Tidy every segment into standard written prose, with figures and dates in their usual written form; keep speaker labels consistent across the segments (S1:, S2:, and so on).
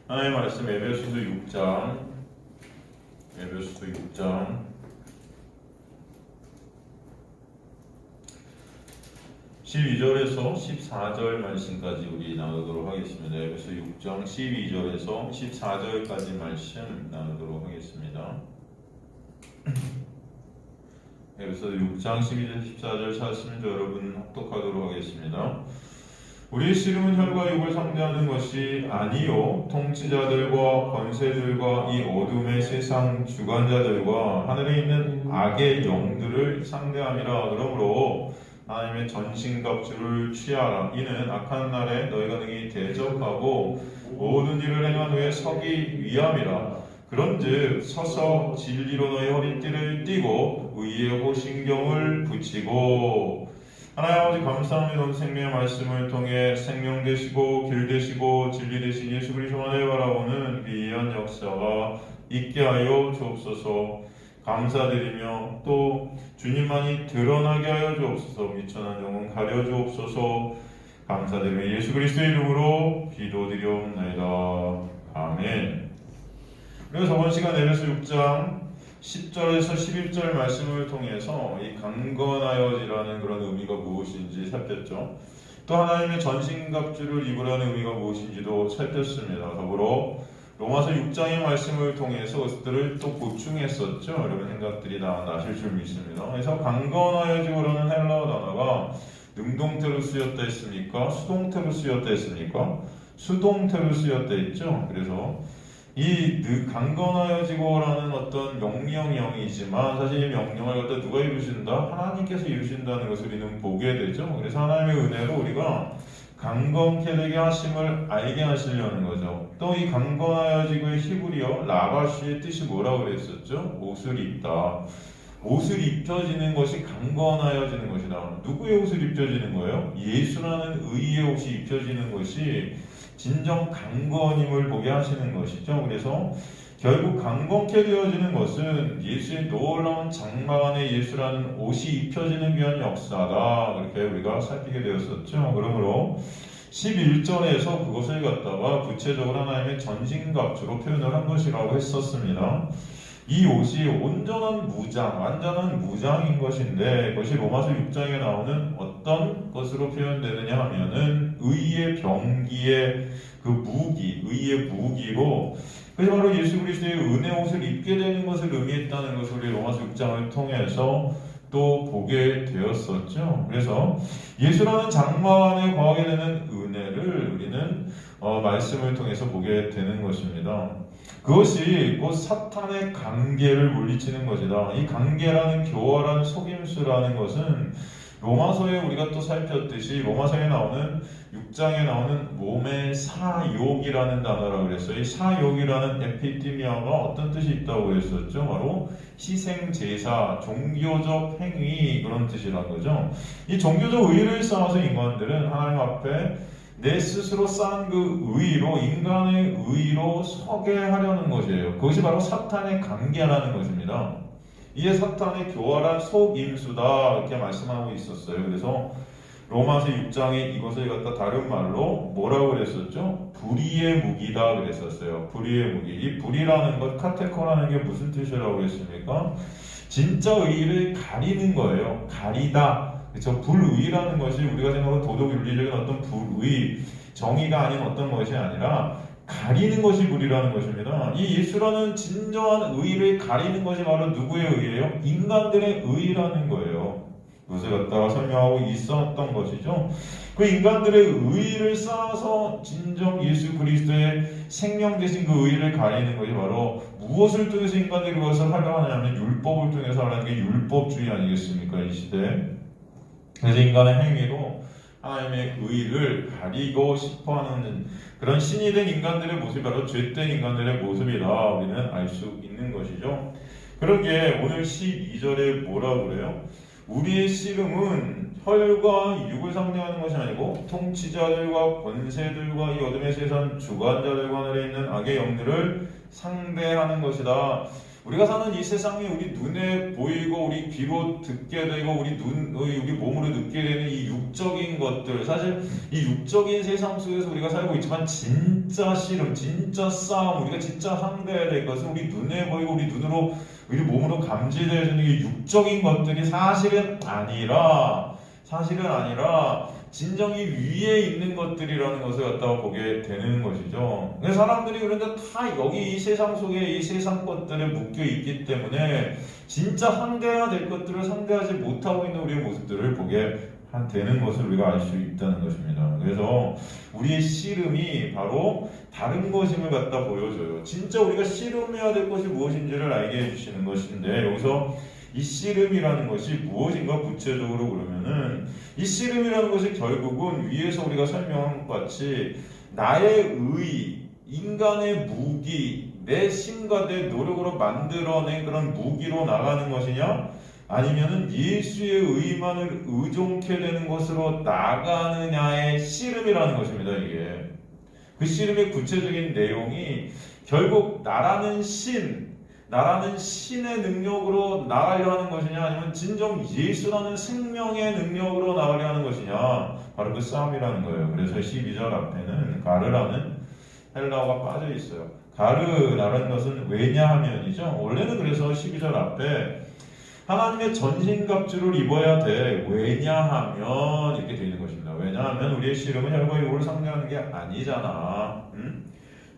S1: 하나님의 말씀 에베소서 6장 12절에서 14절 말씀까지 우리 나누도록 하겠습니다. 에베소 6장 12절에서 14절까지 말씀 나누도록 하겠습니다. 에베소 6장 12절 14절 찾으시면 여러분 합독하도록 하겠습니다. 우리의 씨름은 혈과 육을 상대하는 것이 아니요 통치자들과 권세들과 이 어둠의 세상 주관자들과 하늘에 있는 악의 영들을 상대함이라. 그러므로 하나님의 전신갑주를 취하라. 이는 악한 날에 너희가 능히 대적하고 모든 일을 행한 후에 서기 위함이라. 그런즉 서서 진리로 너희 허리띠를 띠고 의의 호신경을 붙이고. 하나님 아버지 감사합니다. 오늘 생명의 말씀을 통해 생명 되시고 길 되시고 진리 되신 예수 그리스도만을 바라보는 귀한 역사가 있게 하여 주옵소서. 감사드리며 또 주님만이 드러나게 하여 주옵소서. 미천한 영혼 가려 주옵소서. 감사드리며 예수 그리스도의 이름으로 기도드리옵나이다. 아멘. 그리고 저번 시간 에베소 6장 10절에서 11절 말씀을 통해서 이 강건하여지라는 그런 의미가 무엇인지 살폈죠. 또 하나님의 전신갑주를 입으라는 의미가 무엇인지도 살폈습니다. 더불어 로마서 6장의 말씀을 통해서 그것들을 또 보충했었죠. 여러분 생각들이 다 나실 줄 믿습니다. 그래서 강건하여지라는 헬라어 단어가 능동태로 쓰였다 했습니까? 수동태로 쓰였다 했습니까? 수동태로 쓰였다 했죠. 그래서 이 강건하여지고라는 어떤 명령형이지만 사실 이 명령을 갖다 누가 이루신다? 하나님께서 이루신다는 것을 우리는 보게 되죠. 그래서 하나님의 은혜로 우리가 강건케 되게 하심을 알게 하시려는 거죠. 또 이 강건하여지고의 히브리어 라바시의 뜻이 뭐라고 그랬었죠? 옷을 입다. 옷을 입혀지는 것이 강건하여지는 것이다. 누구의 옷을 입혀지는 거예요? 예수라는 의의 옷이 입혀지는 것이 진정 강건임을 보게 하시는 것이죠. 그래서 결국 강건케 되어지는 것은 예수의 놀라운 장막 안에 예수라는 옷이 입혀지는 귀한 역사다. 그렇게 우리가 살피게 되었었죠. 그러므로 11절에서 그것을 갖다가 구체적으로 하나님의 전신갑주로 표현을 한 것이라고 했었습니다. 이 옷이 온전한 무장, 완전한 무장인 것인데 그것이 로마서 6장에 나오는 어떤 것으로 표현되느냐 하면은 의의 병기의 그 무기, 의의 무기로 그게 바로 예수 그리스도의 은혜 옷을 입게 되는 것을 의미했다는 것을 우리 로마서 6장을 통해서 또 보게 되었었죠. 그래서 예수라는 장막 안에 거하게 되는 은혜를 우리는 말씀을 통해서 보게 되는 것입니다. 그것이 곧 사탄의 관계를 물리치는 것이다. 이 관계라는 교활한 속임수라는 것은 로마서에 우리가 또 살폈듯이 로마서에 나오는 6장에 나오는 몸의 사욕이라는 단어라고 그랬어요. 이 사욕이라는 에피티미아가 어떤 뜻이 있다고 했었죠? 바로 희생제사, 종교적 행위 그런 뜻이라는 거죠. 이 종교적 의의를 쌓아서 인간들은 하나님 앞에 내 스스로 쌓은 그 의의로 인간의 의의로 서게 하려는 것이에요. 그것이 바로 사탄의 관계라는 것입니다. 이게 사탄의 교활한 속임수다 이렇게 말씀하고 있었어요. 그래서 로마서 6장에 이것을 갖다 다른 말로 뭐라고 그랬었죠? 불의의 무기다 그랬었어요. 불의의 무기. 이 불의라는 것, 카테코라는 게 무슨 뜻이라고 그랬습니까? 진짜 의의를 가리는 거예요. 가리다. 그렇죠? 불의라는 것이 우리가 생각하는 도덕 윤리적인 어떤 불의, 정의가 아닌 어떤 것이 아니라 가리는 것이 불의라는 것입니다. 이 예수라는 진정한 의의를 가리는 것이 바로 누구의 의의예요? 인간들의 의의라는 거예요. 그것을 갖다가 설명하고 있었던 것이죠. 그 인간들의 의의를 쌓아서 진정 예수 그리스도의 생명 되신 그 의의를 가리는 것이 바로 무엇을 통해서 인간들이 그것을 하려 하냐면 율법을 통해서 하려는 게 율법주의 아니겠습니까? 이 시대에. 그래서 인간의 행위로 하나님의 의의를 가리고 싶어하는 그런 신이 된 인간들의 모습이 바로 죄된 인간들의 모습이다 우리는 알 수 있는 것이죠. 그런 게 오늘 12절에 뭐라고 그래요? 우리의 씨름은 혈과 육을 상대하는 것이 아니고 통치자들과 권세들과 이 어둠의 세상 주관자들과 하늘에 있는 악의 영들을 상대하는 것이다. 우리가 사는 이 세상에 우리 눈에 보이고 우리 귀로 듣게 되고 우리 몸으로 느끼게 되는 이 육적인 것들, 사실 이 육적인 세상 속에서 우리가 살고 있지만 진짜 씨름, 진짜 싸움, 우리가 진짜 상대해야 될 것은 우리 눈에 보이고 우리 눈으로 우리 몸으로 감지되어지는 이 육적인 것들이 사실은 아니라 진정이 위에 있는 것들이라는 것을 갖다가 보게 되는 것이죠. 사람들이 그런데 다 여기 이 세상 속에 이 세상 것들에 묶여 있기 때문에 진짜 상대해야 될 것들을 상대하지 못하고 있는 우리의 모습들을 보게 되는 것을 우리가 알 수 있다는 것입니다. 그래서 우리의 씨름이 바로 다른 것임을 갖다 보여줘요. 진짜 우리가 씨름해야 될 것이 무엇인지를 알게 해주시는 것인데, 여기서 이 씨름이라는 것이 무엇인가 구체적으로 그러면은, 이 씨름이라는 것이 결국은 위에서 우리가 설명한 것 같이 나의 의, 인간의 무기, 내 힘과 내 노력으로 만들어낸 그런 무기로 나가는 것이냐, 아니면은 예수의 의만을 의존케 되는 것으로 나가느냐의 씨름이라는 것입니다. 이게 그 씨름의 구체적인 내용이 결국 나라는 신의 능력으로 나가려 하는 것이냐, 아니면 진정 예수라는 생명의 능력으로 나가려 하는 것이냐, 바로 그 싸움이라는 거예요. 그래서 12절 앞에는 가르라는 헬라어가 빠져 있어요. 가르라는 것은 왜냐하면이죠. 원래는 그래서 12절 앞에 하나님의 전신갑주를 입어야 돼. 왜냐하면 이렇게 되어 있는 것입니다. 왜냐하면 우리의 씨름은 혈과 육을 상대하는 게 아니잖아.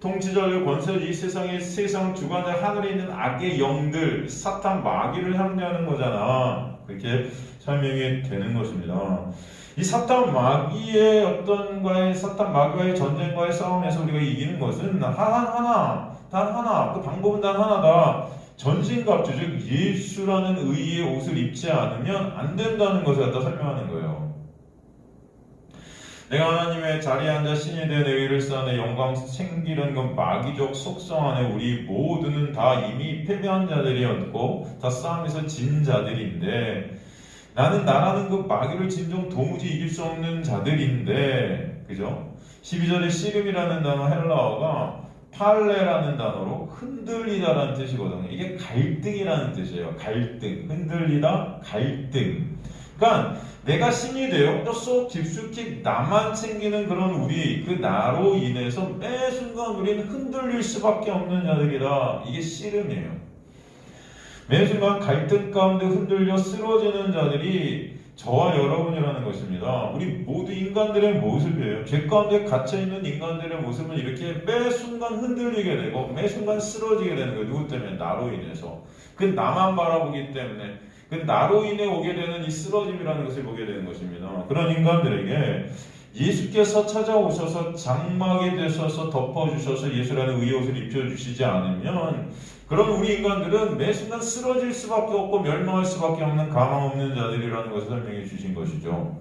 S1: 통치자들, 권세자들, 이 세상의 세상 주관자, 하늘에 있는 악의 영들, 사탄 마귀를 상대하는 거잖아. 그렇게 설명이 되는 것입니다. 이 사탄 마귀와의 전쟁과의 싸움에서 우리가 이기는 것은 단 하나, 그 방법은 단 하나다. 전신갑주, 즉 예수라는 의의 옷을 입지 않으면 안 된다는 것을 갖다 설명하는 거예요. 내가 하나님의 자리에 앉아 신이 된 의를 쌓는 영광 챙기는 건 마귀적 속성 안에 우리 모두는 다 이미 패배한 자들이었고 다 싸움에서 진 자들인데, 나라는 그 마귀를 진정 도무지 이길 수 없는 자들인데, 그죠? 12절에 씨름이라는 단어 헬라어가 팔레라는 단어로 흔들리다라는 뜻이거든요. 이게 갈등이라는 뜻이에요. 갈등, 흔들리다, 갈등. 그러니까 내가 신이 되어 또 쏙 깊숙이 나만 챙기는 그런 우리, 그 나로 인해서 매 순간 우리는 흔들릴 수밖에 없는 자들이다. 이게 씨름이에요. 매 순간 갈등 가운데 흔들려 쓰러지는 자들이 저와 여러분이라는 것입니다. 우리 모두 인간들의 모습이에요. 죄 가운데 갇혀있는 인간들의 모습은 이렇게 매 순간 흔들리게 되고 매 순간 쓰러지게 되는 거예요. 누구 때문에? 나로 인해서. 그 나만 바라보기 때문에, 그 나로 인해 오게 되는 이 쓰러짐이라는 것을 보게 되는 것입니다. 그런 인간들에게 예수께서 찾아오셔서 장막이 되셔서 덮어주셔서 예수라는 의의 옷을 입혀주시지 않으면 그런 우리 인간들은 매 순간 쓰러질 수밖에 없고 멸망할 수밖에 없는 가망 없는 자들이라는 것을 설명해 주신 것이죠.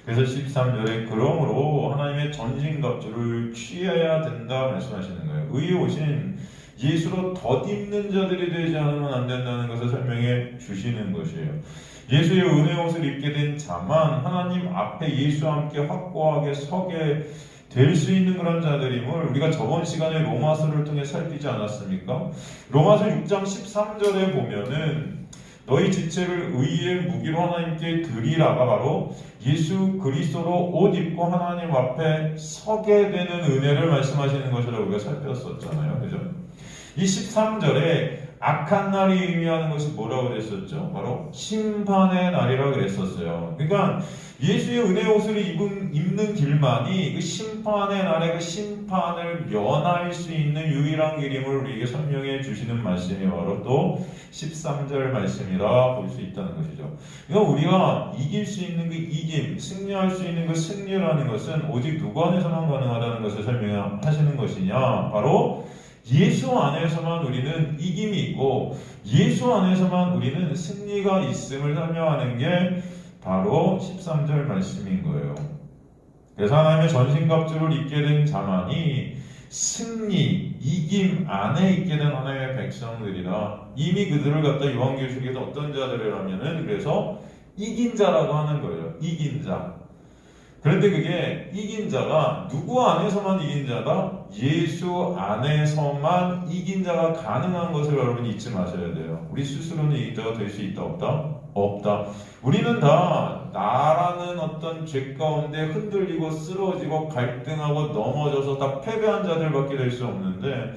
S1: 그래서 13절에 그러므로 하나님의 전신갑주를 취해야 된다 말씀하시는 거예요. 의의 옷인 예수로 덧입는 자들이 되지 않으면 안 된다는 것을 설명해 주시는 것이에요. 예수의 은혜 옷을 입게 된 자만 하나님 앞에 예수와 함께 확고하게 서게 될 수 있는 그런 자들임을 우리가 저번 시간에 로마서를 통해 살피지 않았습니까? 로마서 6장 13절에 보면은 너희 지체를 의의 무기로 하나님께 드리라가 바로 예수 그리스도로 옷 입고 하나님 앞에 서게 되는 은혜를 말씀하시는 것이라고 우리가 살폈었잖아요. 그죠? 이 13절에 악한 날이 의미하는 것이 뭐라고 그랬었죠? 바로 심판의 날이라고 그랬었어요. 그러니까 예수의 은혜 옷을 입는 길만이 그 심판의 날에 그 심판을 면할 수 있는 유일한 길임을 우리에게 설명해 주시는 말씀이 바로 또 13절 말씀이라 볼 수 있다는 것이죠. 그러니까 우리가 이길 수 있는 그 이김, 승리할 수 있는 그 승리라는 것은 오직 누구 안에서만 가능하다는 것을 설명하시는 것이냐? 바로 예수 안에서만 우리는 이김이 있고 예수 안에서만 우리는 승리가 있음을 설명하는 게 바로 13절 말씀인 거예요. 그래서 하나님의 전신갑주를 입게 된 자만이 승리, 이김 안에 있게 된 하나님의 백성들이라. 이미 그들을 갖다 요한계시록에서 어떤 자들이라면은 그래서 이긴 자라고 하는 거예요. 이긴 자. 그런데 그게 이긴 자가 누구 안에서만 이긴 자다? 예수 안에서만 이긴 자가 가능한 것을 여러분 잊지 마셔야 돼요. 우리 스스로는 이긴 자가 될 수 있다 없다? 없다. 우리는 다 나라는 어떤 죄 가운데 흔들리고 쓰러지고 갈등하고 넘어져서 다 패배한 자들밖에 될 수 없는데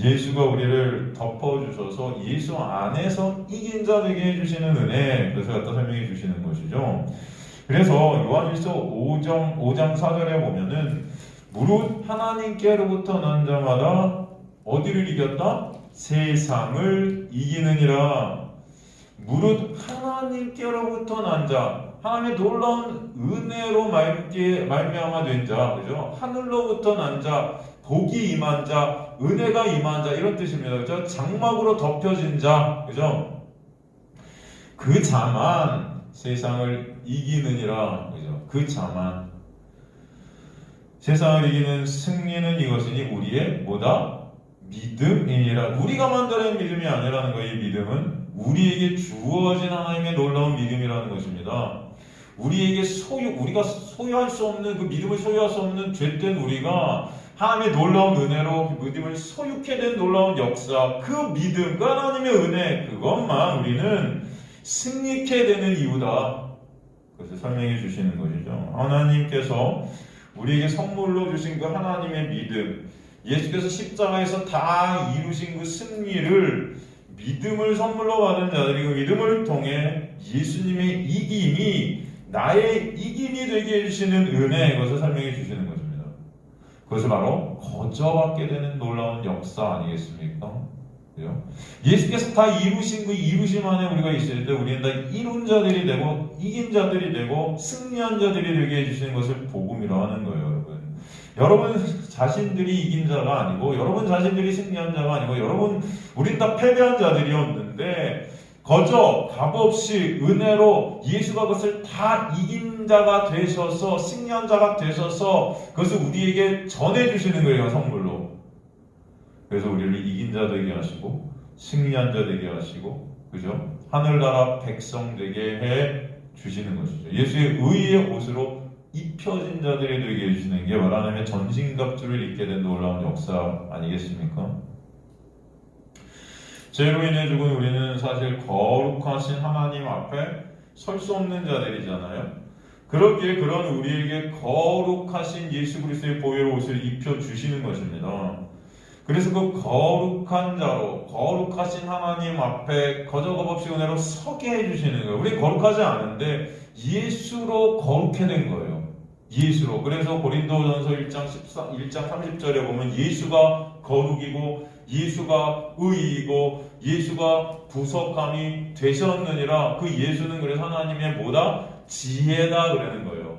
S1: 예수가 우리를 덮어주셔서 예수 안에서 이긴 자 되게 해주시는 은혜, 그래서 갖다 설명해 주시는 것이죠. 그래서 요한일서 5장 4절에 보면은 무릇 하나님께로부터 난 자마다 어디를 이겼다? 세상을 이기느니라. 무릇 하나님께로부터 난 자, 하나님의 놀라운 은혜로 말미암아 된 자, 그죠? 하늘로부터 난 자, 복이 임한 자, 은혜가 임한 자, 이런 뜻입니다. 그죠? 장막으로 덮여진 자, 그죠? 그 자만 세상을 이기느니라, 그죠? 그 자만. 세상을 이기는 승리는 이것이니 우리의 뭐다? 믿음이니라. 우리가 만들어낸 믿음이 아니라는 거예요. 이 믿음은 우리에게 주어진 하나님의 놀라운 믿음이라는 것입니다. 우리에게 우리가 소유할 수 없는 그 믿음을 소유할 수 없는 죄된 우리가 하나님의 놀라운 은혜로 그 믿음을 소유케 된 놀라운 역사, 그 믿음, 그 하나님의 은혜, 그것만 우리는 승리케 되는 이유다. 그것을 설명해 주시는 것이죠. 하나님께서 우리에게 선물로 주신 그 하나님의 믿음, 예수께서 십자가에서 다 이루신 그 승리를 믿음을 선물로 받은 자들이 그 믿음을 통해 예수님의 이김이 나의 이김이 되게 해주시는 은혜, 그것을 설명해 주시는 것입니다. 그것을 바로 거저받게 되는 놀라운 역사 아니겠습니까? 그죠? 예수께서 다 이루신 그 이루심 안에 우리가 있을 때 우리는 다 이룬 자들이 되고 이긴 자들이 되고 승리한 자들이 되게 해주시는 것을 복음이라고 하는 거예요, 여러분. 여러분 자신들이 이긴 자가 아니고 여러분 자신들이 승리한 자가 아니고 우린 다 패배한 자들이었는데 거저 값없이 은혜로 예수가 그것을 다 이긴 자가 되셔서 승리한 자가 되셔서 그것을 우리에게 전해주시는 거예요, 선물로. 그래서 우리를 이긴 자 되게 하시고 승리한 자 되게 하시고, 그죠? 하늘나라 백성 되게 해 주시는 것이죠. 예수의 의의 옷으로 입혀진 자들이 되게 해주시는 게 바로 하나님의 전신갑주를 입게 된 놀라운 역사 아니겠습니까? 죄로 인해 죽은 우리는 사실 거룩하신 하나님 앞에 설 수 없는 자들이잖아요. 그렇기에 그런 우리에게 거룩하신 예수 그리스도의 보혈 옷을 입혀주시는 것입니다. 그래서 그 거룩한 자로 거룩하신 하나님 앞에 거저겁없이 은혜로 서게 해주시는 거예요. 우리 거룩하지 않은데 예수로 거룩해 된 거예요. 예수로. 그래서 고린도전서 1장 30절에 보면 예수가 거룩이고 예수가 의이고 예수가 부석함이 되셨느니라. 그 예수는 그래서 하나님의 뭐다? 지혜다 그러는 거예요.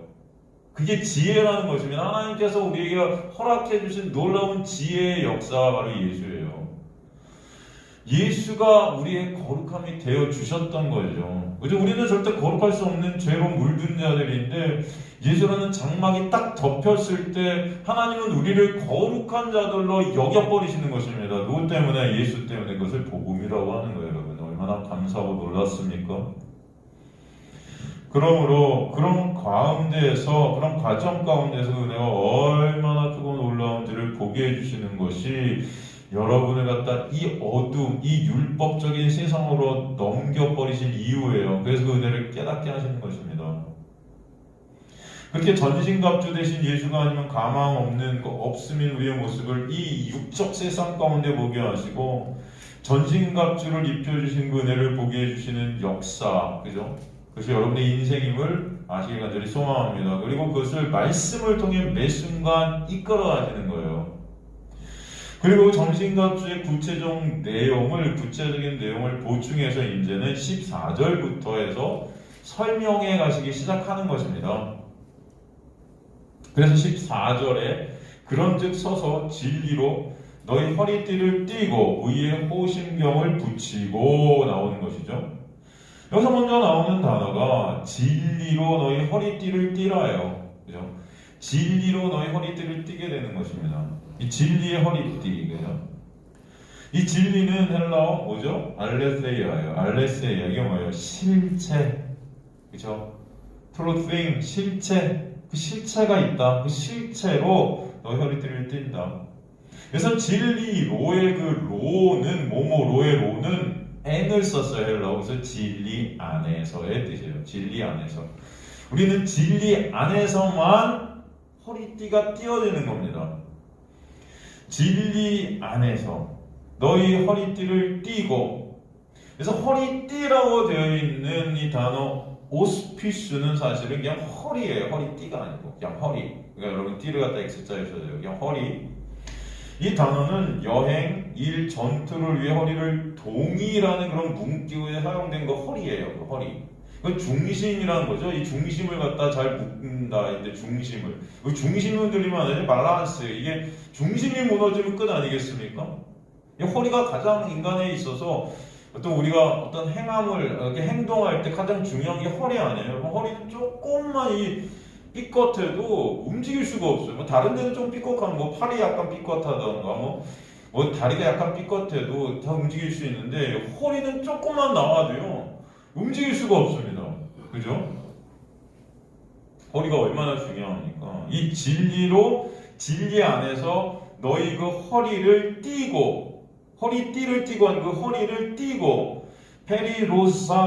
S1: 그게 지혜라는 것입니다. 하나님께서 우리에게 허락해 주신 놀라운 지혜의 역사가 바로 예수예요. 예수가 우리의 거룩함이 되어 주셨던 거죠. 그죠? 우리는 절대 거룩할 수 없는 죄로 물든 자들인데 예수라는 장막이 딱 덮였을 때 하나님은 우리를 거룩한 자들로 여겨버리시는 것입니다. 누구 때문에? 예수 때문에. 그것을 복음이라고 하는 거예요, 여러분. 얼마나 감사하고 놀랐습니까? 그러므로 그런 가운데에서, 그런 과정 가운데서 은혜가 얼마나 크고 놀라운지를 보게 해주시는 것이 여러분을 갖다 이 어둠, 이 율법적인 세상으로 넘겨버리신 이유예요. 그래서 그 은혜를 깨닫게 하시는 것입니다. 그렇게 전신갑주 대신 예수가 아니면 가망 없는, 없음인 우리의 모습을 이 육적 세상 가운데 보게 하시고 전신갑주를 입혀주신 그 은혜를 보게 해주시는 역사, 그죠? 그것이 여러분의 인생임을 아시길 간절히 소망합니다. 그리고 그것을 말씀을 통해 매 순간 이끌어 가시는 거예요. 그리고 전신갑주의 구체적인 내용을 보충해서 이제는 14절부터 해서 설명해 가시기 시작하는 것입니다. 그래서 14절에 그런즉 서서 진리로 너희 허리띠를 띠고 의의 호심경을 붙이고 나오는 것이죠. 여기서 먼저 나오는 단어가 진리로 너희 허리띠를 띠라예요. 그죠? 진리로 너희 허리띠를 띠게 되는 것입니다. 이 진리의 허리띠, 그죠? 이 진리는 헬라어 뭐죠? 알레세이아예요. 알레세이아. 이게 뭐예요? 실체. 그죠? 트로스임, 실체. 그 실체가 있다. 그 실체로 너희 허리띠를 띈다. 그래서 진리로의 그 로는 뭐뭐로의 로는 n을 썼어요. 헬라어. 그래서 진리 안에서의 뜻이에요. 진리 안에서. 우리는 진리 안에서만 허리띠가 띄어지는 겁니다. 진리 안에서 너희 허리띠를 띠고, 그래서 허리띠라고 되어 있는 이 단어 오스피스는 사실은 그냥 허리예요. 허리띠가 아니고 그냥 허리. 그러니까 여러분 띠를 갖다 X자에 써야 돼요. 그냥 허리. 이 단어는 여행, 일, 전투를 위해 허리를 동이라는 그런 문구에 사용된 거 허리예요. 그 허리. 그 중심이라는 거죠. 이 중심을 갖다 잘 묶는다. 이제 중심을. 그 중심을 들리면 안 되죠. 밸런스. 이게 중심이 무너지면 끝 아니겠습니까? 이 허리가 가장 인간에 있어서 또 우리가 어떤 행함을 이렇게 행동할 때 가장 중요한 게 허리 아니에요. 허리는 조금만 이 삐끗해도 움직일 수가 없어요. 뭐 다른 데는 좀 삐끗하면 뭐 팔이 약간 삐끗하던가 뭐 다리가 약간 삐끗해도 다 움직일 수 있는데 허리는 조금만 나와도요 움직일 수가 없습니다. 그죠? 허리가 얼마나 중요합니까? 이 진리로 진리 안에서 너희 그 허리를 띠고 허리띠를 띠고 그 허리를 띠고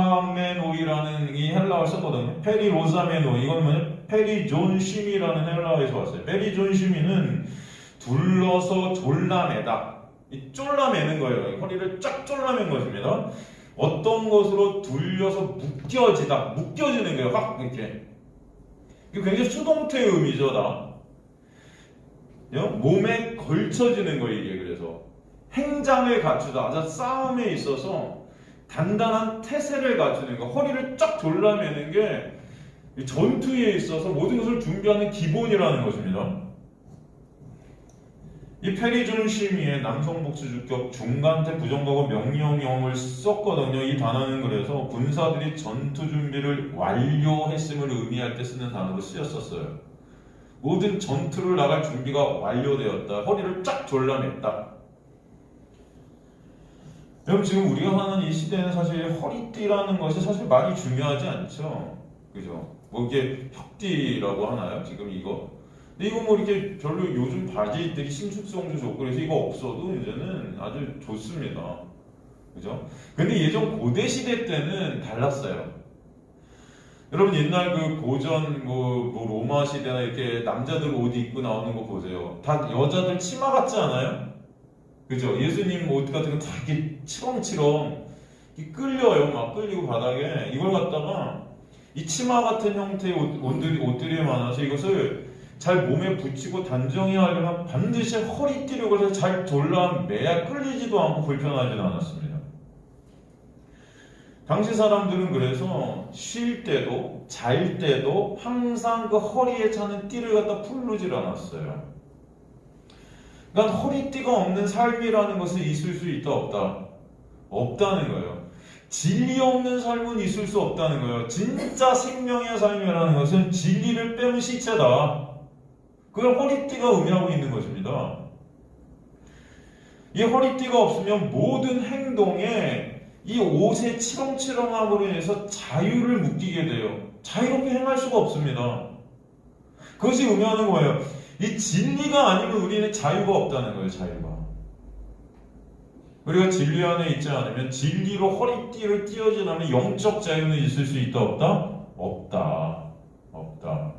S1: 페리로사메노이라는 이 헬라어를 썼거든요. 페리로사메노 이건 뭐냐? 페리존심이라는 헬라어에서 왔어요. 페리존심이는 둘러서 졸라매다. 이 졸라매는 거예요. 허리를 쫙 졸라맨 것입니다. 어떤 것으로 둘려서 묶여지다. 묶여지는 거예요. 확 이렇게. 이게 굉장히 수동태의 의미죠. 다. 몸에 걸쳐지는 거예요. 이게 그래서. 행장을 갖추다. 아주 싸움에 있어서 단단한 태세를 갖추는 거. 허리를 쫙 졸라매는 게 전투에 있어서 모든 것을 준비하는 기본이라는 것입니다. 이 페리존심이의 남성복수주격 중간태 부정과거 명령형을 썼거든요. 이 단어는 그래서 군사들이 전투 준비를 완료했음을 의미할 때 쓰는 단어로 쓰였었어요. 모든 전투를 나갈 준비가 완료되었다. 허리를 쫙 졸라맸다. 여러분 지금 우리가 사는 이 시대는 사실 허리띠라는 것이 사실 많이 중요하지 않죠. 그죠? 뭐 이게 혁띠라고 하나요? 지금 이거? 근데 이거 뭐 이렇게 별로 요즘 바지들이 신축성도 좋고 그래서 이거 없어도 이제는 아주 좋습니다. 그죠? 근데 예전 고대 시대 때는 달랐어요. 여러분 옛날 그 고전 뭐 로마 시대나 이렇게 남자들 옷 입고 나오는 거 보세요. 다 여자들 치마 같지 않아요? 그죠? 예수님 옷 같은 거 다 이렇게 치렁치렁 이렇게 끌려요. 막 끌리고 바닥에 이걸 갖다가 이 치마 같은 형태의 옷들이 많아서 이것을 잘 몸에 붙이고 단정히 하려면 반드시 허리띠를 그래서 잘 졸라매야 끌리지도 않고 불편하지는 않았습니다. 당시 사람들은 그래서 쉴 때도 잘 때도 항상 그 허리에 차는 띠를 갖다 풀르질 않았어요. 그러니까 허리띠가 없는 삶이라는 것은 있을 수 있다 없다? 없다는 거예요. 진리 없는 삶은 있을 수 없다는 거예요. 진짜 생명의 삶이라는 것은 진리를 빼면 시체다. 그걸 허리띠가 의미하고 있는 것입니다. 이 허리띠가 없으면 모든 행동에 이 옷의 치렁치렁함으로 인해서 자유를 느끼게 돼요. 자유롭게 행할 수가 없습니다. 그것이 의미하는 거예요. 이 진리가 아니면 우리는 자유가 없다는 거예요. 자유가. 우리가 진리 안에 있지 않으면 진리로 허리띠를 띄어지 않으면 영적 자유는 있을 수 있다 없다? 없다. 없다.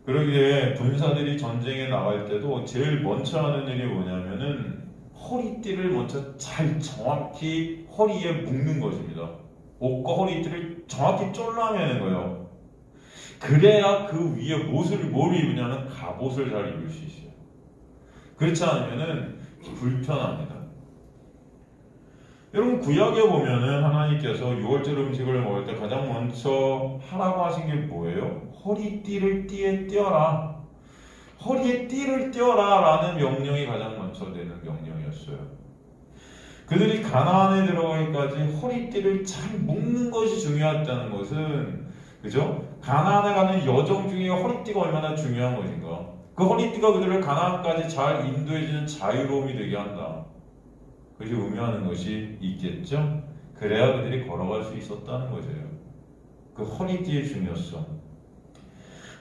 S1: 그러기에 군사들이 전쟁에 나갈 때도 제일 먼저 하는 일이 뭐냐면은 허리띠를 먼저 잘 정확히 허리에 묶는 것입니다. 옷과 허리띠를 정확히 졸라매는 거예요. 그래야 그 위에 뭘 입으냐는 갑옷을 잘 입을 수 있어요. 그렇지 않으면은 불편합니다. 여러분 구약에 보면은 하나님께서 유월절 음식을 먹을 때 가장 먼저 하라고 하신 게 뭐예요? 허리띠를 띠에 띄어라. 허리에 띠를 띄어라 라는 명령이 가장 먼저 되는 명령이었어요. 그들이 가나안에 들어가기까지 허리띠를 잘 묶는 것이 중요했다는 것은 그죠? 가나안에 가는 여정 중에 허리띠가 얼마나 중요한 것인가. 그 허리띠가 그들을 가나안까지 잘 인도해주는 자유로움이 되게 한다. 그것이 의미하는 것이 있겠죠? 그래야 그들이 걸어갈 수 있었다는 거죠. 그 허리띠의 중요성.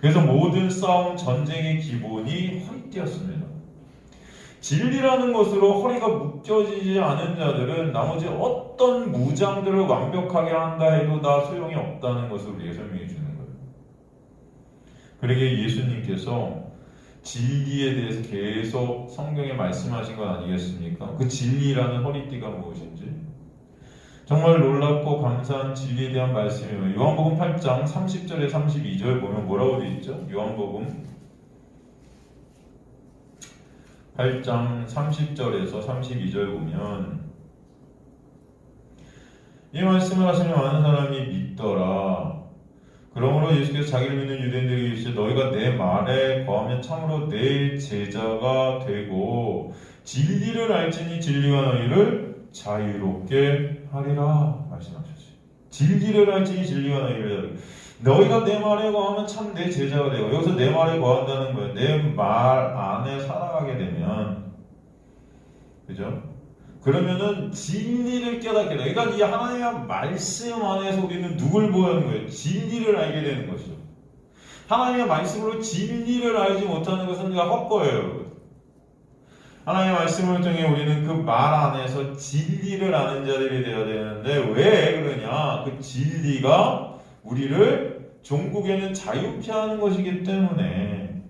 S1: 그래서 모든 싸움, 전쟁의 기본이 허리띠였습니다. 진리라는 것으로 허리가 묶여지지 않은 자들은 나머지 어떤 무장들을 완벽하게 한다 해도 다 소용이 없다는 것을 우리에게 설명해 주는 거예요. 그러기에 예수님께서 진리에 대해서 계속 성경에 말씀하신 것 아니겠습니까? 그 진리라는 허리띠가 무엇인지 정말 놀랍고 감사한 진리에 대한 말씀이에요. 요한복음 8장 30절에 32절 보면 뭐라고 되어 있죠? 요한복음 8장 30절에서 32절 보면 이 말씀을 하시면 많은 사람이 믿더라. 그러므로 예수께서 자기를 믿는 유대인들에게 이르시되 너희가 내 말에 거하면 참으로 내 제자가 되고 진리를 알지니 진리가 너희를 자유롭게 하리라 말씀하셨어요. 진리를 알지니 진리가 너희를 자유롭게. 너희가 내 말에 거하면 참 내 제자가 되고, 여기서 내 말에 거한다는 거예요. 내 말 안에 살아가게 되면, 그죠? 그러면은 진리를 깨닫게 돼. 그러니까 이 하나님의 말씀 안에서 우리는 누굴 보는 거예요? 진리를 알게 되는 것이죠. 하나님의 말씀으로 진리를 알지 못하는 것은 그가 헛거예요. 하나님의 말씀을 통해 우리는 그 말 안에서 진리를 아는 자들이 되어야 되는데 왜 그러냐? 그 진리가 우리를 종국에는 자유케 하는 것이기 때문에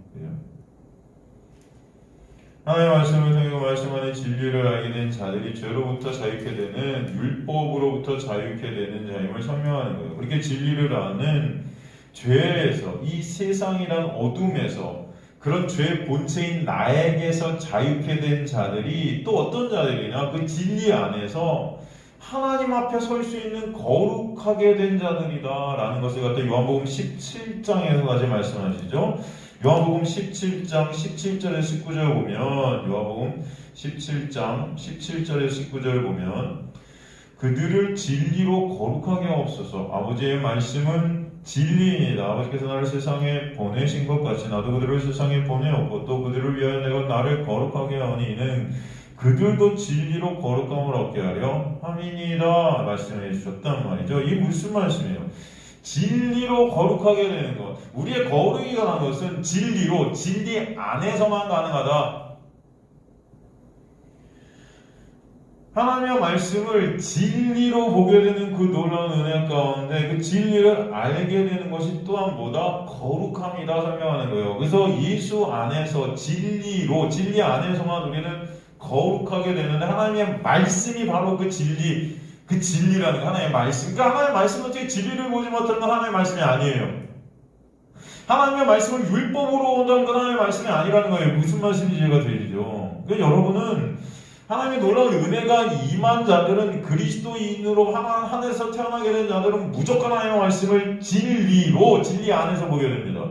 S1: 하나님의 말씀을 통해 그 말씀 안에 진리를 알게 된 자들이 죄로부터 자유케 되는 율법으로부터 자유케 되는 자임을 설명하는 거예요. 그렇게 진리를 아는 죄에서 이 세상이란 어둠에서 그런 죄의 본체인 나에게서 자유케 된 자들이 또 어떤 자들이냐? 그 진리 안에서 하나님 앞에 설 수 있는 거룩하게 된 자들이다 라는 것을 갖다 요한복음 17장에서 다시 말씀하시죠. 요한복음 17장 17절에 19절 보면 요한복음 17장 17절에 19절 보면 그들을 진리로 거룩하게 하옵소서. 아버지의 말씀은 진리이니다. 아버지께서 나를 세상에 보내신 것 같이 나도 그들을 세상에 보내었고 또 그들을 위하여 내가 나를 거룩하게 하니 이는 그들도 진리로 거룩함을 얻게 하려 함이니이다 말씀해 주셨단 말이죠. 이 무슨 말씀이에요? 진리로 거룩하게 되는 것. 우리의 거룩이 가는 것은 진리로, 진리 안에서만 가능하다. 하나님의 말씀을 진리로 보게 되는 그 놀라운 은혜 가운데 그 진리를 알게 되는 것이 또한 뭐다? 거룩함이다 설명하는 거예요. 그래서 예수 안에서 진리로, 진리 안에서만 우리는 거룩하게 되는데 하나님의 말씀이 바로 그 진리, 그 진리라는 거, 하나님의 말씀. 그러니까 하나님의 말씀은 어떻게 진리를 보지 못하는 건 하나님의 말씀이 아니에요. 하나님의 말씀을 율법으로 온다는 건 하나님의 말씀이 아니라는 거예요. 무슨 말씀인지 이해가 되시죠? 그러니까 여러분은 하나님의 놀라운 은혜가 임한 자들은 그리스도인으로 하늘에서 태어나게 된 자들은 무조건 하나님의 말씀을 진리로, 진리 안에서 보게 됩니다.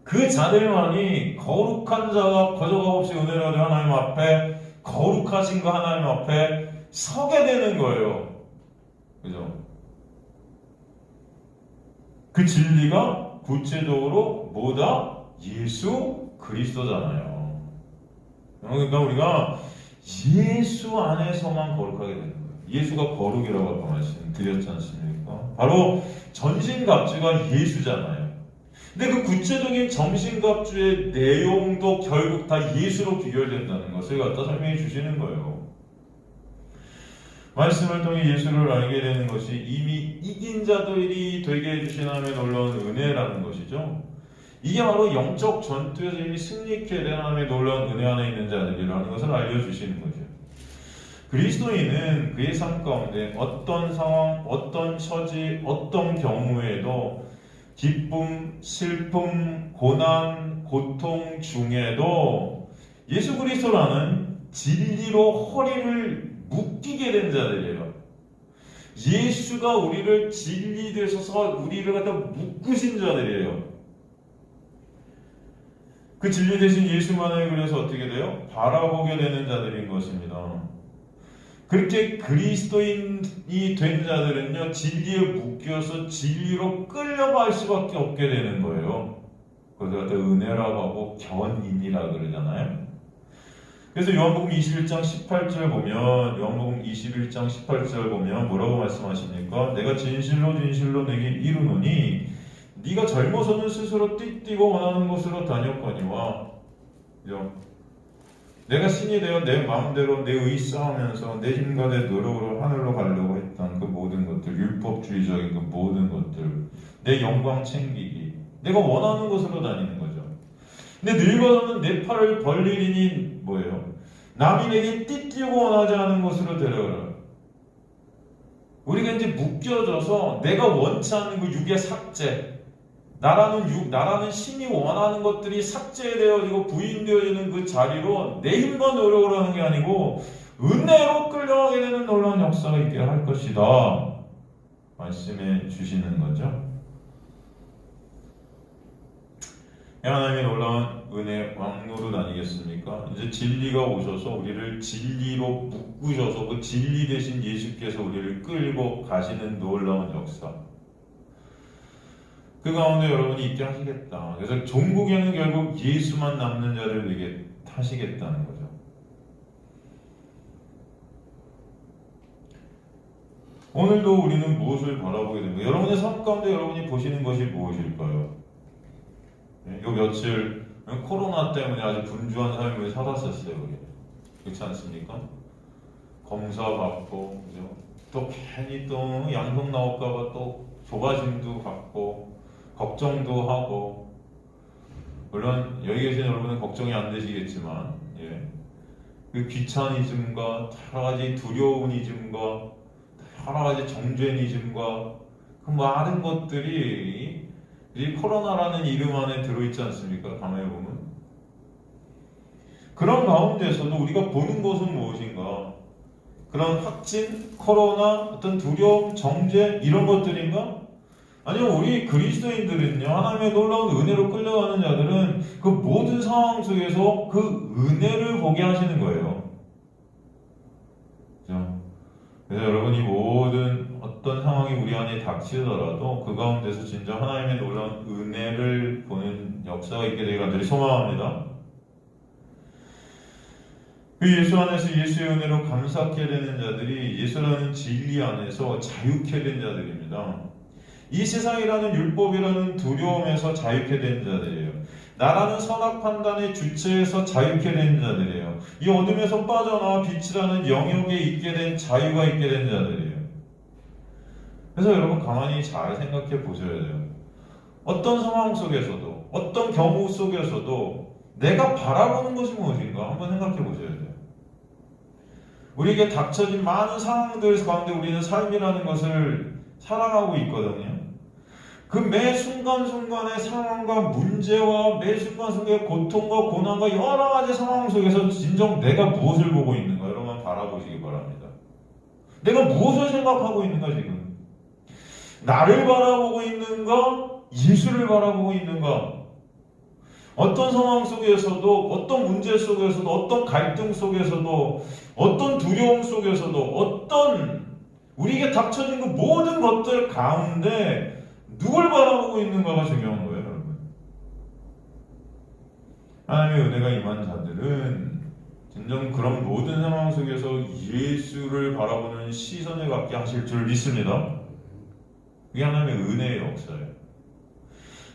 S1: 그 자들만이 거룩한 자가 거저가 없이 은혜를 얻은 하나님 앞에 거룩하신 그 하나님 앞에 서게 되는 거예요. 그죠? 그 진리가 구체적으로 뭐다? 예수 그리스도잖아요. 그러니까 우리가 예수 안에서만 거룩하게 되는 거예요. 예수가 거룩이라고 아까 말씀드렸지 않습니까? 바로 전신갑주가 예수잖아요. 근데 그 구체적인 전신갑주의 내용도 결국 다 예수로 귀결된다는 것을 갖다 설명해 주시는 거예요. 말씀을 통해 예수를 알게 되는 것이 이미 이긴 자들이 되게 해주신 하나님의 놀라운 은혜라는 것이죠. 이게 바로 영적 전투에서 이미 승리케 된 하나님의 놀라운 은혜 안에 있는 자들이라는 것을 알려주시는 거죠. 그리스도인은 그의 삶 가운데 어떤 상황, 어떤 처지, 어떤 경우에도 기쁨, 슬픔, 고난, 고통 중에도 예수 그리스도라는 진리로 허리를 묶이게 된 자들이에요. 예수가 우리를 진리 되셔서 우리를 갖다 묶으신 자들이에요. 그 진리 되신 예수만을 그래서 어떻게 돼요? 바라보게 되는 자들인 것입니다. 그렇게 그리스도인이 된 자들은요, 진리에 묶여서 진리로 끌려갈 수밖에 없게 되는 거예요. 그래서 은혜라고 하고 견인이라 그러잖아요. 그래서 요한복음 21장 18절 보면 요한복음 21장 18절 보면 뭐라고 말씀하십니까? 내가 진실로 진실로 내게 이르노니 네가 젊어서는 스스로 띠띠고 원하는 곳으로 다녔거니와 그죠? 내가 신이 되어 내 마음대로 내 의 싸우면서 내 힘과 내 노력으로 하늘로 가려고 했던 그 모든 것들, 율법주의적인 그 모든 것들, 내 영광 챙기기, 내가 원하는 곳으로 다니는 거죠. 근데 늙어서는 내 팔을 벌리니 뭐예요? 남이 내게 띠띠고 원하지 않은 곳으로 데려가라. 우리가 이제 묶여져서 내가 원치 않는 그 육의 삭제, 나라는 신이 원하는 것들이 삭제되어지고 부인되어지는 그 자리로 내 힘과 노력으로 하는 게 아니고 은혜로 끌려가게 되는 놀라운 역사가 있게 할 것이다. 말씀해 주시는 거죠. 하나님의 놀라운 은혜 왕노릇 아니겠습니까? 이제 진리가 오셔서 우리를 진리로 묶으셔서 그 진리 대신 예수께서 우리를 끌고 가시는 놀라운 역사. 그 가운데 여러분이 있게 하시겠다. 그래서 종국에는 결국 예수만 남는 자를 위해 하시겠다는 거죠. 오늘도 우리는 무엇을 바라보게 됩니까? 여러분의 삶 가운데 여러분이 보시는 것이 무엇일까요? 요 며칠 코로나 때문에 아주 분주한 삶을 살았었어요. 우리. 그렇지 않습니까? 검사 받고 그죠? 또 괜히 또 양성 나올까봐 또 조바심도 갖고 걱정도 하고 물론 여기 계신 여러분은 걱정이 안 되시겠지만 그 귀차니즘과 여러 가지 두려움이즘과 여러 가지 정죄니즘과 그 많은 것들이 이 코로나라는 이름 안에 들어있지 않습니까? 가만히 보면 그런 가운데서도 우리가 보는 것은 무엇인가? 그런 확진, 코로나, 어떤 두려움, 정죄 이런 것들인가? 아니요, 우리 그리스도인들은요, 하나님의 놀라운 은혜로 끌려가는 자들은 그 모든 상황 속에서 그 은혜를 보게 하시는 거예요. 그죠? 그래서 여러분이 모든 어떤 상황이 우리 안에 닥치더라도 그 가운데서 진짜 하나님의 놀라운 은혜를 보는 역사가 있게 되기를 간절히 소망합니다. 그 예수 안에서 예수의 은혜로 감사하게 되는 자들이 예수라는 진리 안에서 자유케 된 자들입니다. 이 세상이라는 율법이라는 두려움에서 자유케 된 자들이에요. 나라는 선악 판단의 주체에서 자유케 된 자들이에요. 이 어둠에서 빠져나와 빛이라는 영역에 있게 된 자유가 있게 된 자들이에요. 그래서 여러분 가만히 잘 생각해 보셔야 돼요. 어떤 상황 속에서도 어떤 경우 속에서도 내가 바라보는 것이 무엇인가 한번 생각해 보셔야 돼요. 우리에게 닥쳐진 많은 상황들 가운데 우리는 삶이라는 것을 살아가고 있거든요. 그 매 순간순간의 상황과 문제와 매 순간순간의 고통과 고난과 여러 가지 상황 속에서 진정 내가 무엇을 보고 있는가 여러분 바라보시기 바랍니다. 내가 무엇을 생각하고 있는가 지금? 나를 바라보고 있는가? 예수를 바라보고 있는가? 어떤 상황 속에서도 어떤 문제 속에서도 어떤 갈등 속에서도 어떤 두려움 속에서도 어떤 우리에게 닥쳐진 그 모든 것들 가운데 누굴 바라보고 있는가가 중요한 거예요, 여러분. 하나님의 은혜가 임한 자들은 진정 그런 모든 상황 속에서 예수를 바라보는 시선을 갖게 하실 줄 믿습니다. 그게 하나님의 은혜의 역사예요.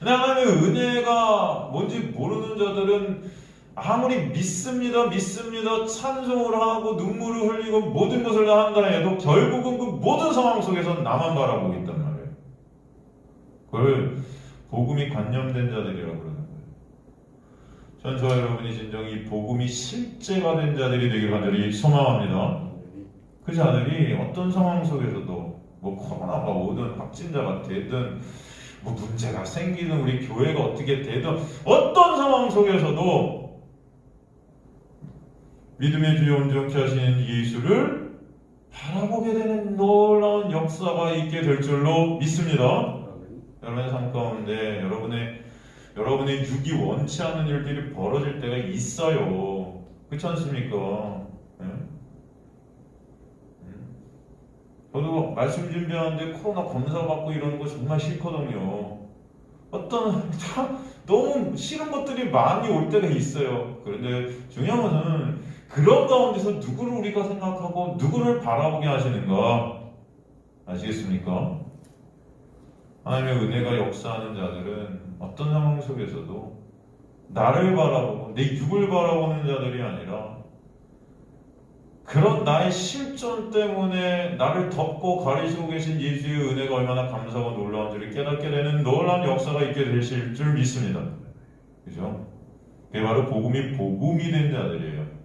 S1: 근데 하나님의 은혜가 뭔지 모르는 자들은 아무리 믿습니다 찬송을 하고 눈물을 흘리고 모든 것을 다 한다 해도 결국은 그 모든 상황 속에서 나만 바라보고 있단 말이에요. 그걸 복음이 관념된 자들이라고 그러는 거예요. 전 저와 여러분이 진정 이 복음이 실제가 된 자들이 되길 간절히 소망합니다. 그 자들이 어떤 상황 속에서도 뭐 코로나가 오든 확진자가 되든 뭐 문제가 생기든 우리 교회가 어떻게 되든 어떤 상황 속에서도 믿음의 주여 온전케 하시는 예수를 바라보게 되는 놀라운 역사가 있게 될 줄로 믿습니다. 여러분의 삶 가운데 여러분의 육이 원치 않는 일들이 벌어질 때가 있어요. 그렇지 않습니까? 네? 저도 말씀 준비하는데 코로나 검사 받고 이러는 거 정말 싫거든요. 너무 싫은 것들이 많이 올 때가 있어요. 그런데 중요한 것은 그런 가운데서 누구를 우리가 생각하고 누구를 바라보게 하시는가? 아시겠습니까? 하나님의 은혜가 역사하는 자들은 어떤 상황 속에서도 나를 바라보고 내 육을 바라보는 자들이 아니라 그런 나의 실존 때문에 나를 덮고 가리시고 계신 예수의 은혜가 얼마나 감사하고 놀라운 줄을 깨닫게 되는 놀라운 역사가 있게 되실 줄 믿습니다. 그죠? 그게 바로 복음이 된 자들이에요.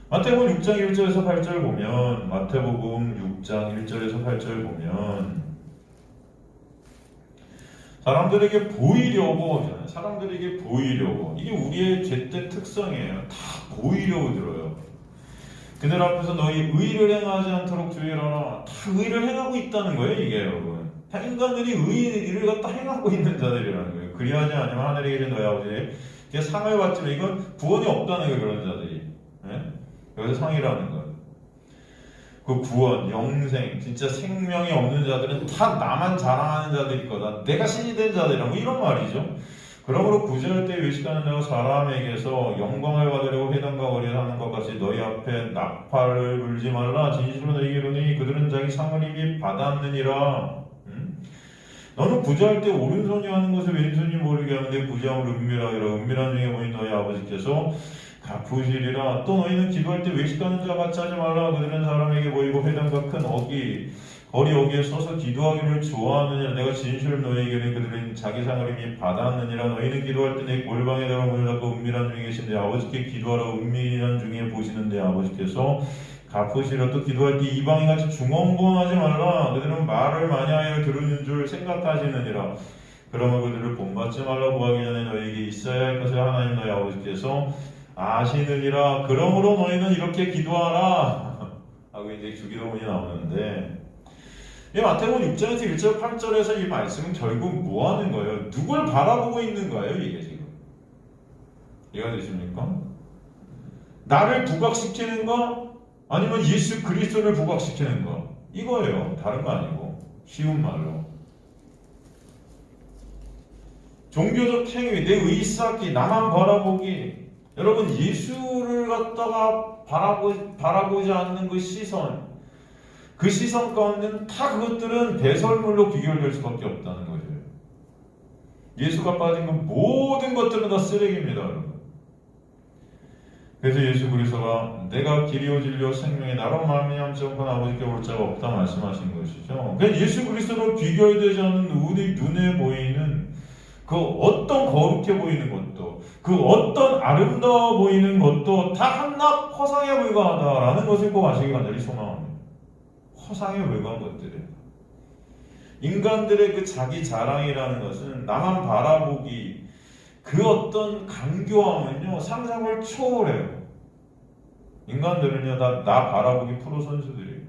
S1: 마태복음 6장 1절에서 8절 보면 마태복음 6장 1절에서 8절 보면 사람들에게 보이려고 이게 우리의 죄된 특성이에요. 다 보이려고 들어요. 그들 앞에서 너희 의를 행하지 않도록 주의하라. 다 의를 행하고 있다는 거예요, 이게 여러분. 다 인간들이 의를 갖다 행하고 있는 자들이라는 거예요. 그리하지 않으면 하늘에 계신 너희 아버지의 상을 받지만 이건 구원이 없다는 거예요, 그런 자들이. 네? 여기서 상이라는 건. 그 구원, 영생, 진짜 생명이 없는 자들은 다 나만 자랑하는 자들일 거다. 내가 신이 된 자들이라고 이런 말이죠. 그러므로 구제할 때 외식하는 자가 사람에게서 영광을 받으려고 회당과 거리에 하는 것 같이 너희 앞에 나팔을 불지 말라. 진실로 너희에게 이르노니 그들은 자기 상을 이미 받았느니라. 너는 구제할 때 오른손이 하는 것을 왼손이 모르게 하는데 구제함을 은밀하기라. 은밀한 중에 보인 너희 아버지께서 갚으시리라. 또 너희는 기도할 때 외식하는 자 같이 하지 말라. 그들은 사람에게 보이고 회당과 큰 거리 어귀에 서서 기도하기를 좋아하느니라. 내가 진실로 너희에게 그들은 자기 상을 이미 받았느니라. 너희는 기도할 때 내 골방에 들어 문을 닫고 은밀한 중에 계신데 아버지께 기도하라. 은밀한 중에 보시는데 아버지께서 갚으시라. 또 기도할 때 이방인 같이 중언부언하지 말라. 그들은 말을 많이 하여 들으는 줄 생각하시느니라. 그러면 그들을 본받지 말라. 구하기 전에 너희에게 있어야 할 것을 하나님 너희 아버지께서 아시느니라. 그러므로 너희는 이렇게 기도하라 하고 이제 주기도문이 나오는데 이 마태복음 6장에서 1절 8절에서 이 말씀은 결국 뭐 하는 거예요? 누굴 바라보고 있는 거예요, 이게 지금? 이해가 되십니까? 나를 부각시키는가? 아니면 예수 그리스도를 부각시키는가? 이거예요. 다른 거 아니고. 쉬운 말로. 종교적 행위, 내 의 쌓기, 나만 바라보기. 여러분, 예수를 갖다가 바라보지 않는 그 시선, 그 시선 가운데는 다 그것들은 배설물로 비교될 수밖에 없다는 거죠. 예수가 빠진 건 모든 것들은 다 쓰레기입니다, 여러분. 그래서 예수 그리스도가 내가 길이요 진리요 생명의 나로 말미암지 않고는 아버지께 올 자가 없다 말씀하신 것이죠. 그래서 예수 그리스도로 비교되지 않는 우리 눈에 보이는 그 어떤 거룩해 보이는 것도 그 어떤 아름다워 보이는 것도 다 한낱 허상에 불과하다라는 것을 꼭 아시기 간절히 소망합니다. 허상에 불과한 것들이에요. 인간들의 그 자기 자랑이라는 것은 나만 바라보기 그 어떤 강교함은요 상상을 초월해요. 인간들은요 다 나 바라보기 프로 선수들이에요.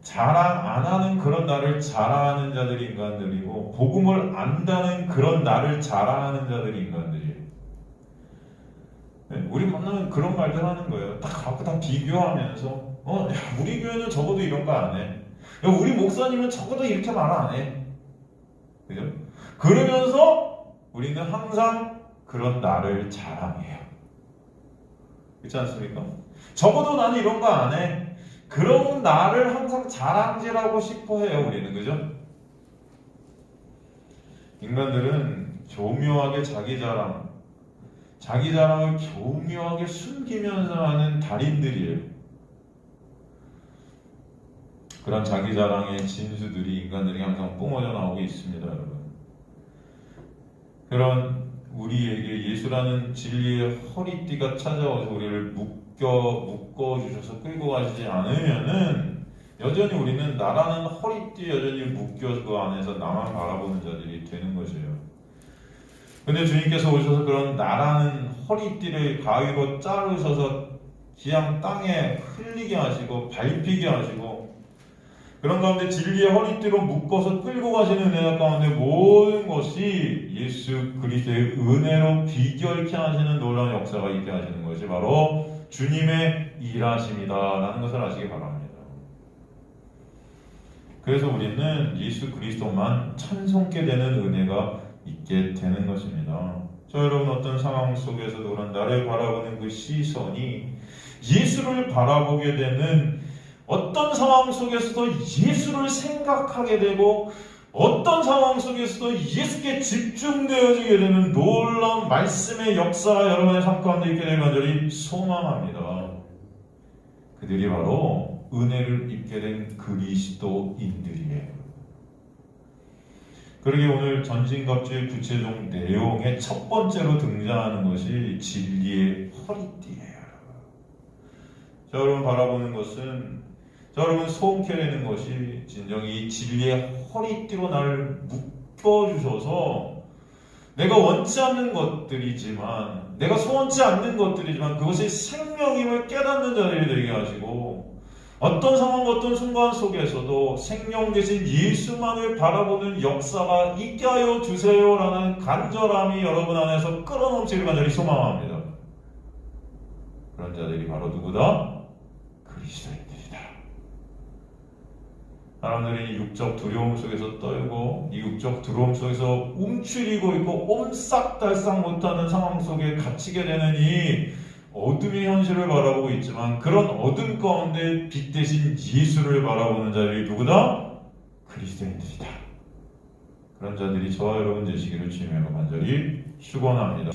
S1: 자랑 안 하는 그런 나를 자랑하는 자들이 인간들이고 복음을 안다는 그런 나를 자랑하는 자들이 인간들이에요. 우리 만나면 그런 말들 하는 거예요. 딱 갖고 다 비교하면서 야, 우리 교회는 적어도 이런 거 안 해. 야, 우리 목사님은 적어도 이렇게 말 안 해. 그죠? 그러면서 우리는 항상 그런 나를 자랑해요. 그렇지 않습니까? 적어도 나는 이런 거 안 해. 그런 나를 항상 자랑질하고 싶어 해요, 우리는. 그죠? 인간들은 교묘하게 자기 자랑을 교묘하게 숨기면서 하는 달인들이에요. 그런 자기 자랑의 진수들이 인간들이 항상 뿜어져 나오고 있습니다, 여러분. 그런 우리에게 예수라는 진리의 허리띠가 찾아와서 우리를 묶어주셔서 끌고 가시지 않으면은 여전히 우리는 나라는 허리띠 여전히 묶여서 그 안에서 나만 바라보는 자들이 되는 것이에요. 근데 주님께서 오셔서 그런 나라는 허리띠를 가위로 자르셔서 그냥 땅에 흘리게 하시고 밟히게 하시고 그런 가운데 진리의 허리띠로 묶어서 끌고 가시는 은혜 가운데 모든 것이 예수 그리스도의 은혜로 비결케 하시는 놀라운 역사가 있게 하시는 것이 바로 주님의 일하심이다라는 것을 아시기 바랍니다. 그래서 우리는 예수 그리스도만 찬송케 되는 은혜가 있게 되는 것입니다. 저 여러분 어떤 상황 속에서도 그런 나를 바라보는 그 시선이 예수를 바라보게 되는 어떤 상황 속에서도 예수를 생각하게 되고 어떤 상황 속에서도 예수께 집중되어지게 되는 놀라운 말씀의 역사가 여러분의 삶 가운데 있게 되는 간절히 소망합니다. 그들이 바로 은혜를 입게 된 그리스도인들이에요. 그러게 오늘 전신갑주의 구체적 내용의 첫 번째로 등장하는 것이 진리의 허리띠예요. 자, 여러분 바라보는 것은 여러분 소원케 되는 것이 진정히 이 진리의 허리띠로 나를 묶어주셔서 내가 원치 않는 것들이지만 내가 소원치 않는 것들이지만 그것이 생명임을 깨닫는 자들이 되게 하시고 어떤 상황 어떤 순간 속에서도 생명 대신 예수만을 바라보는 역사가 있게 하여 주세요라는 간절함이 여러분 안에서 끌어넘치길 간절히 소망합니다. 그런 자들이 바로 누구다? 그리스도인들이다. 사람들이 육적 두려움 속에서 떨고 이 육적 두려움 속에서 움츠리고 있고 옴싹달싹 못하는 상황 속에 갇히게 되는 이 어둠의 현실을 바라보고 있지만 그런 어둠 가운데 빛 대신 예수를 바라보는 자들이 누구다? 그리스도인들이다. 그런 자들이 저와 여러분 되시기를 주님으로 간절히 축원합니다.